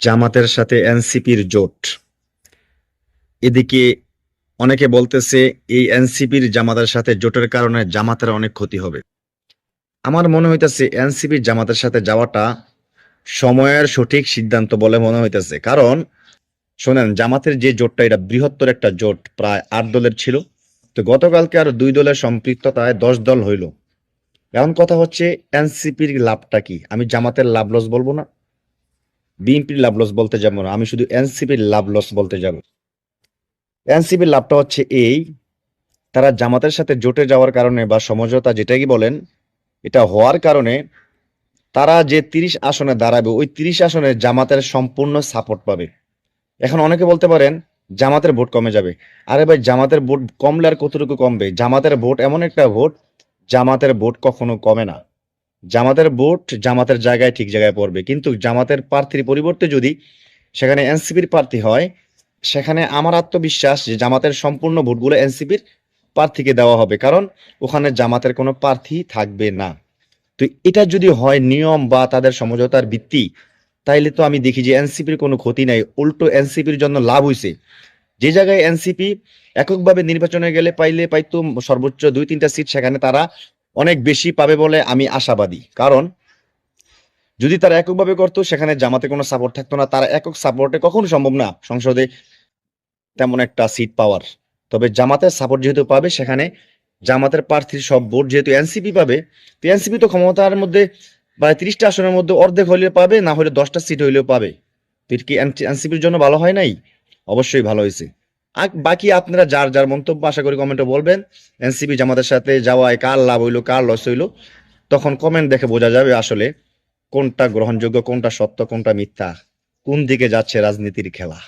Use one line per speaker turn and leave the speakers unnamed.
জামাতের সাথে এনসিপির জোট। এদিকে অনেকে বলতেছে এই এনসিপির জামাতের সাথে জোটের কারণে জামাতের অনেক ক্ষতি হবে। আমার মনে হইতেছে এনসিপির জামাতের সাথে যাওয়াটা সময়ের সঠিক সিদ্ধান্ত বলে মনে হইতেছে। কারণ শোনেন, জামাতের যে জোটটা এটা বৃহত্তর একটা জোট, প্রায় 8 দলের ছিল। তো গতকালকে আর 2 দলের সম্পৃক্ততায় 10 দল হইল। এখন কথা হচ্ছে এনসিপির লাভটা কি? আমি জামাতের লাভ লস বলবো না, বিএনপির লাভ লস বলতে যাবো না, আমি শুধু এনসিপির লাভ লস বলতে যাব। এনসিপির লাভটা হচ্ছে এই, তারা জামাতের সাথে জোটে যাওয়ার কারণে বা সমঝোতা যেটাই বলেন, এটা হওয়ার কারণে তারা যে 30 আসনে দাঁড়াবে ওই 30 আসনে জামাতের সম্পূর্ণ সাপোর্ট পাবে। এখন অনেকে বলতে পারেন জামাতের ভোট কমে যাবে। আরে ভাই, জামাতের ভোট কমলে আর কতটুকু কমবে? জামাতের ভোট এমন একটা ভোট, জামাতের ভোট কখনো কমে না। জামাতের ভোট জামাতের জায়গায় ঠিক জায়গায় পড়বে, কিন্তু জামাতের প্রার্থীর পরিবর্তে যদি সেখানে এনসিপির প্রার্থী হয়, সেখানে আমার আত্মবিশ্বাস যে জামাতের সম্পূর্ণ ভোটগুলো এনসিপির প্রার্থীকে দেওয়া হবে, কারণ ওখানে জামাতের কোনো প্রার্থী থাকবে না। তো এটা যদি হয় নিয়ম বা তাদের সমঝোতার ভিত্তি, তাইলে তো আমি দেখি যে এনসিপির কোনো ক্ষতি নাই, উল্টো এনসিপির জন্য লাভ হইছে। যে জায়গায় এনসিপি এককভাবে নির্বাচনে গেলে পাইতো সর্বোচ্চ 2-3টা সিট, সেখানে তারা অনেক বেশি পাবে বলে আমি আশাবাদী। কারণ যদি তারা এককভাবে করতো, সেখানে জামাতে কোনো সাপোর্ট থাকতো না, তারা একক সাপোর্টে কখনো সম্ভব না সংসদে তেমন একটা সিট পাওয়ার। তবে জামাতের সাপোর্ট যেহেতু পাবে, সেখানে জামাতের প্রার্থীর সব ভোট যেহেতু এনসিপি পাবে, তো এনসিপি তো ক্ষমতার মধ্যে প্রায় 30টা আসনের মধ্যে অর্ধেক হইলেও পাবে, না হলে 10টা সিট হইলেও পাবে। তো এটা কি এনসিপির জন্য ভালো হয় নাই? অবশ্যই ভালো হয়েছে। আর বাকি আপনারা যার যার মন্তব্য আশা করি কমেন্টে বলবেন। এনসিপি জামাতের সাথে যাওয়ায় কার লাভ হইলো কার লস হইলো, তখন কমেন্ট দেখে বোঝা যাবে আসলে কোনটা গ্রহণযোগ্য, কোনটা সত্য, কোনটা মিথ্যা, কোন দিকে যাচ্ছে রাজনীতির খেলা।